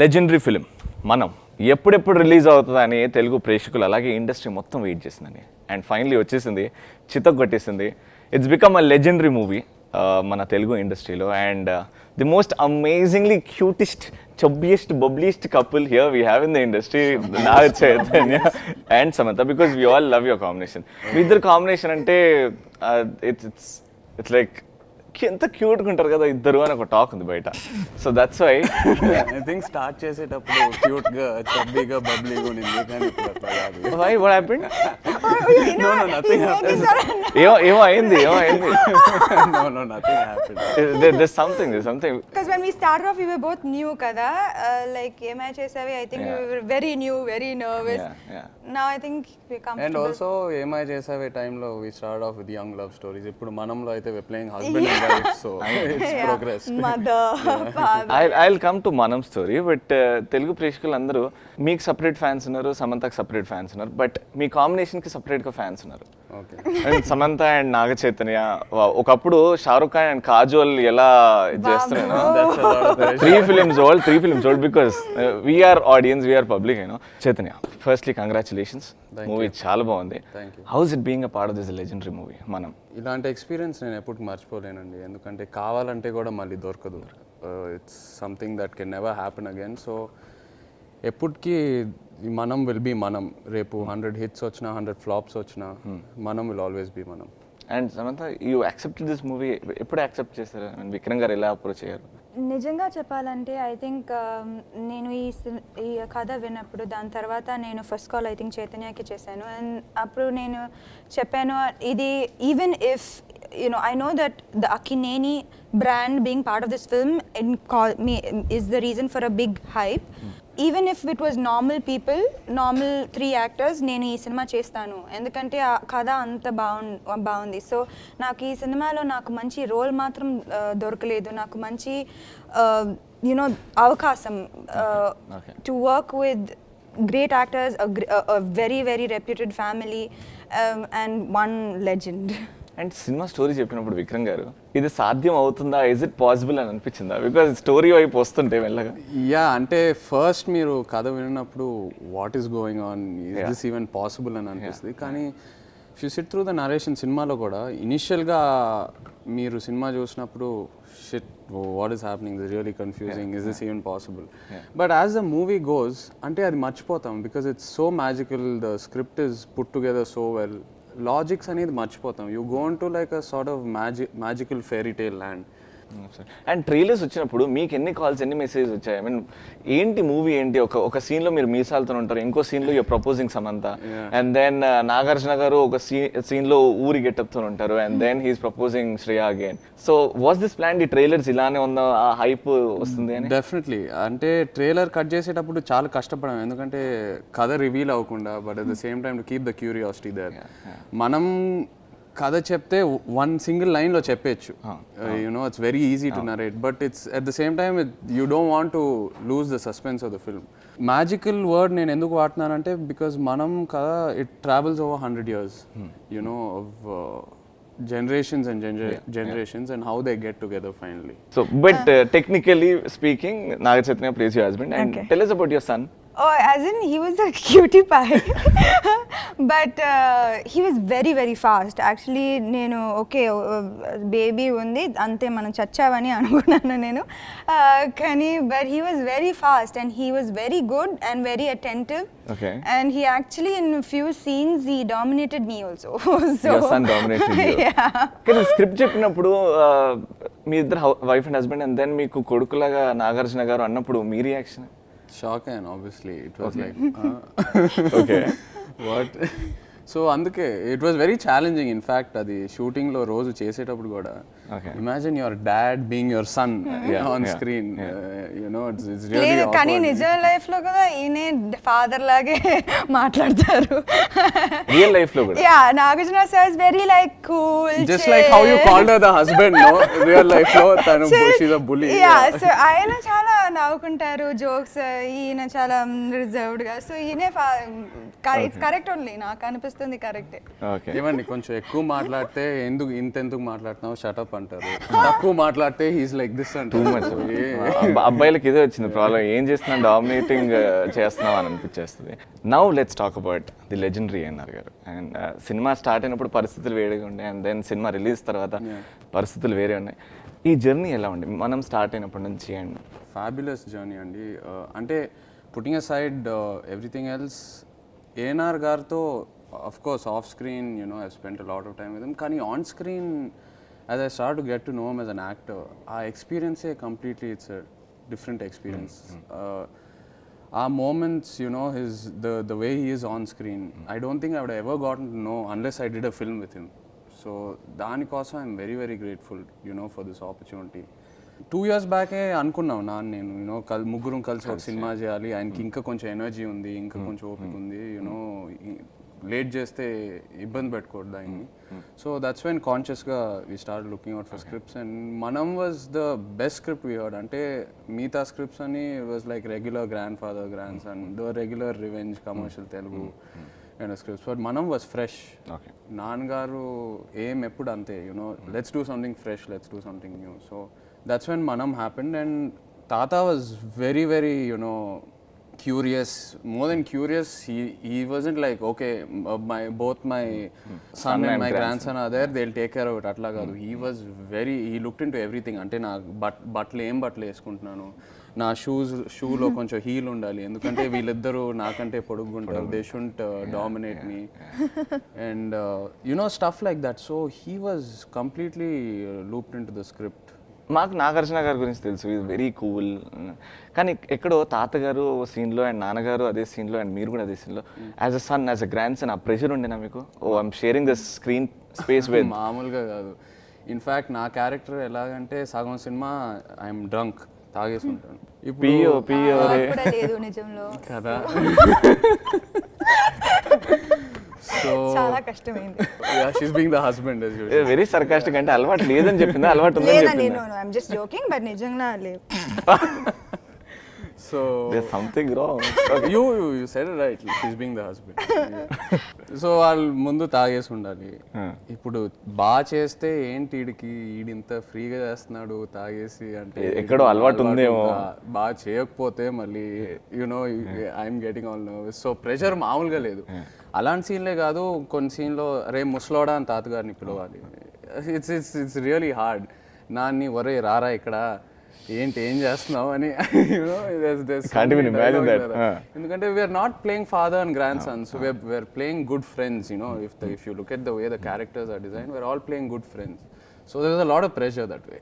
Legendary film మనం ఎప్పుడెప్పుడు release అవుతుందని తెలుగు ప్రేక్షకులు అలాగే ఇండస్ట్రీ మొత్తం వెయిట్ చేసిందండి. అండ్ ఫైనలీ వచ్చేసింది, చితగొట్టేసింది. It's become a legendary movie మన తెలుగు ఇండస్ట్రీలో. And the most amazingly cutest, chubbiest, bubbliest couple here we have in the industry, Naga Chaitanya and Samantha, because we all love your combination. మీ ఇద్దరు combination అంటే it's like ఎంత క్యూట్గా ఉంటారు కదా ఇద్దరు అని ఒక టాక్ ఉంది బయట. So that's why I think start చేసేటప్పుడు క్యూట్గా, చబ్బీగా, బబ్లీగా ఉండింది, కానీ ఇప్పుడు అట్లా కాదు. Why what happened? No, nothing happened. ఏమో అయింది. No, nothing happened. There's something. Because when we started off, we were both new, kada. Like EMI Chesavi, I think we were very new, very nervous. Yeah. Now I think we're comfortable. And also ఏమై చేసావే టైంలో we started off with young love stories. ఇప్పుడు మనంలో అయితే we're playing husband and wife, so it's progress. Mother, father. I'll come to Manam story, but Telugu ప్రేక్షకులు అందరూ మీకు separate fans ఉన్నారు, సమంతకి separate fans ఉన్నారు, but మీ కాంబినేషన్కి సపరేట్గా ఫ్యాన్స్ ఉన్నారు. Okay. And Samantha and Naga Chaitanya, ఒకప్పుడు షారుఖ్ ఖాన్ అండ్ కాజోల్ ఎలా చేస్తున్నాను, That's a lot of pressure. Three films old because we're audience, we're public. Chaitanya, firstly congratulations, movie చాలా బాగుంది. Thank you. How's it being a part of this legendary movie మనం? ఇలాంటి experience నేను ఎప్పుడు మర్చిపోలేనండి, ఎందుకంటే కావాలంటే కూడా మళ్ళీ దొరకదు. It's something that can never happen again. So ఎప్పటికీ మనం విల్ బీ మనం. రేపు 100 హిట్స్ వచ్చినా, 100 ఫ్లాప్స్ వచ్చినా, మనం విల్ ఆల్వేస్ బీ మనం. And Samantha, you accepted this movie ఎప్పుడు యాక్సెప్ట్ చేశారు? విక్రమ్ గారు ఎలా అప్రోచ్ అయ్యారు? నిజంగా చెప్పాలంటే ఐ థింక్ నేను ఈ కథ విన్నప్పుడు, దాని తర్వాత నేను ఫస్ట్ కాల్ ఐ థింక్ చైతన్యకి చేశాను. అండ్ అప్పుడు నేను చెప్పాను, ఇది even if I know that the Akineni brand being part of this film is the reason for a big hype. Even if it was normal people, normal 3 actors, నేను ఈ cinema చేస్తాను, ఎందుకంటే ఆ కథ అంత బాగుంది. సో నాకు ఈ సినిమాలో నాకు మంచి రోల్ మాత్రం దొరకలేదు, నాకు మంచి అవకాశం to work with great actors, a very very reputed family, and one legend. And cinema story చెప్పినప్పుడు విక్రమ్ గారు, ఇది సాధ్యం అవుతుందా, ఇస్ ఇట్ పాసిబుల్ అని అనిపించిందా? బికాజ్ స్టోరీ వైపు వస్తుంటే వెళ్ళగా. యా, అంటే ఫస్ట్ మీరు కథ విన్నప్పుడు what is going on, is this even possible అని అనిపిస్తుంది. కానీ if you sit through the narration, సినిమాలో కూడా ఇనిషియల్గా మీరు సినిమా చూసినప్పుడు shit, what is happening, is really confusing, is this even possible. But as the movie goes, అంటే అది మర్చిపోతాం, because it's so magical, the script is put together so well. Logics అనేది మర్చిపోతాం. You gonna like a sort of magical fairy tale land. And trailers వచ్చినప్పుడు మీకు ఎన్ని calls, ఎన్ని message వచ్చాయి? ఏంటి మూవీ ఏంటి? ఒక సీన్లో మీరు మీసాలతో ఉంటారు, ఇంకో సీన్లో you're proposing Samantha, and then Nagarjuna garu ఒక సీన్లో ఊరి గెటప్తో ఉంటారు, and then he's proposing Shreya again. So was this plan? ఈ ట్రైలర్స్ ఇలానే ఉందా, ఆ హైప్ వస్తుంది అని? డెఫినెట్లీ. అంటే ట్రైలర్ కట్ చేసేటప్పుడు చాలా కష్టపడాం, ఎందుకంటే కథ రివీల్ అవ్వకుండా, but at the same time to keep the curiosity there. మనం కథ చెప్తే 1 సింగిల్ లైన్లో చెప్పేచ్చు, it's very easy to narrate, but it's at the same time you don't want to lose the suspense of the film. Magical word నేను ఎందుకు వాడుతున్నానంటే, because మనం కథ it travels over 100 years, of generations and generations, and how they get together finally. So but technically speaking, Naga Chaitanya plays your husband, and tell us about your son. Oh, as in he was a cutie pie. But he was very very fast. Actually నేను okay baby ఉంది అంతే, మనం చచ్చావని అనుకున్నాను నేను, కానీ but he was very fast and he was very good and very attentive. Okay. And he actually in a few scenes he dominated me also. So your son dominated you. Yeah. కానీ script చెప్పినప్పుడు మీ ఇద్దరు wife and husband, and then మీకు కొడుకులాగా నాగార్జున గారు అన్నప్పుడు మీ reaction? Shock, and obviously it was like okay. What? So అందుకే it was very challenging. In fact అది షూటింగ్లో రోజు చేసేటప్పుడు కూడా, imagine your dad being your son on screen, it's really awkward. కానీ నిజ లైఫ్ లో కూడా ఈయనే ఫాదర్ లాగే మాట్లాడతారు, రియల్ లైఫ్ లో కూడా. Yeah, Nagarjuna sir is very like cool, just like how you called her the husband, no real life లో తను she is a bully. Yeah, so ఆయన చాలా నవ్వుకుంటారు, జోక్స్, ఈయన చాలా రిజర్వ్డ్ గా. సో ఈయనే ఇట్స్ కరెక్ట్ ఓన్లీ, నాకు అనిపిస్తుంది కరెక్టే. ఏమండి కొంచెం ఎక్కువ మాట్లాడితే ఎందుకు మాట్లాడుతున్నావు, షటప్ అంటారు, తక్కువ మాట్లాడితే హీస్ లైక్ దిస్ అంటారు. అబ్బాయిలకి ఇదే వచ్చింది ప్రాబ్లం, ఏం చేస్తున్నా డామినేటింగ్ చేస్తున్నాం అని అనిపించేస్తుంది. Now let's talk about the legendary NR garu. And cinema start అయినప్పుడు పరిస్థితులు వేరేగా ఉండే, అండ్ దెన్ సినిమా రిలీజ్ తర్వాత పరిస్థితులు వేరే ఉన్నాయి. ఈ జర్నీ ఎలా ఉంది మనం స్టార్ట్ అయినప్పటి నుంచి? అండ్ ఫ్యాబులస్ జర్నీ అండి. అంటే putting aside everything else, ANR గారితో of course off screen, you know, I've spent a lot of time with him, కానీ on screen as I started to get to know him as an actor, our experience completely, it's a different experience. Our moments, you know, the way he is on screen, I don't think I would have ever gotten to know unless I did a film with him. So దాని కోసం I'm very very grateful, you know, for this opportunity. 2 years బ్యాకే అనుకున్నాం నేను, you know ముగ్గురం కలిసి ఒక cinema చేయాలి, ఆయనకి ఇంకా కొంచెం ఎనర్జీ ఉంది, ఇంకా కొంచెం ఓపిక ఉంది, యూనో లేట్ చేస్తే ఇబ్బంది పెట్టుకోవద్దు ఆయన్ని. సో దట్స్ వెన్ కాన్షియస్గా we start looking out for scripts, and మనం was the best script we heard. అంటే మిగతా స్క్రిప్ట్స్ అని was like regular grandfather, grandson, the regular revenge commercial Telugu and scripts, but మనం was fresh. నాన్నగారు ఏం ఎప్పుడు అంతే, you know let's do something fresh, let's do something new. So that's when Manam happened, and Tata was very very, you know, curious, more than curious. He wasn't like, okay, both my son and my grandson are there, they'll take care of it, atla kaadu. He was very, he looked into everything. Ante na బట్టలు ఏం బట్టలు వేసుకుంటున్నాను, నా షూలో కొంచెం heal ఉండాలి, ఎందుకంటే వీళ్ళిద్దరూ నాకంటే పొడుగుంటారు, they shouldn't dominate me, and you know, stuff like that. So he was completely looped into the script. మాకు నాగార్జున గారి గురించి తెలుసు, ఈజ్ వెరీ కూల్. కానీ ఎక్కడో తాతగారు సీన్లో అండ్ నాన్నగారు అదే సీన్లో అండ్ మీరు కూడా అదే సీన్లో, as a son, as a grandson, ఆ ప్రెషర్ ఉండేనా మీకు? Oh I'm sharing the screen space with? మామూలుగా కాదు. ఇన్ఫ్యాక్ట్ నా క్యారెక్టర్ ఎలాగంటే సగం సినిమా ఐఎమ్ డ్రంక్, తాగేసి ఉంటాను. కూడా లేదు నిజంలో కదా. సో చాలా కష్టమైంది. She's being the husband as usual. Very sarcastic. అంటే అలవాటు లేదని చెప్పిందా, అలవాటు ఉందని లేదండి, చెప్పిందా? No I am just joking, but నిజంగా లేదు. So there's something wrong. you said it right, she's being the husband. So వాళ్ళు ముందు తాగేసి ఉండాలి. ఇప్పుడు బాగా చేస్తే ఏంటి ఈడింత ఫ్రీగా చేస్తున్నాడు తాగేసి అంటే ఎక్కడో అలవాటు ఉందేమో. బాగా చేయకపోతే మళ్ళీ you know I'm getting all nervous. So pressure మామూలుగా లేదు. అలాంటి సీన్లే కాదు, కొన్ని సీన్లో రే ముసలోడా అని తాతగారిని పిలవాలి. It's really hard. నాన్ని ఒరే రారా ఇక్కడ ఏం చేస్తున్నావు అని, ఎందుకంటే we're not playing father and grandson, so we're playing good friends. You know if you look at the way the characters are design, we're all playing good friends. So there is a lot of pressure that way.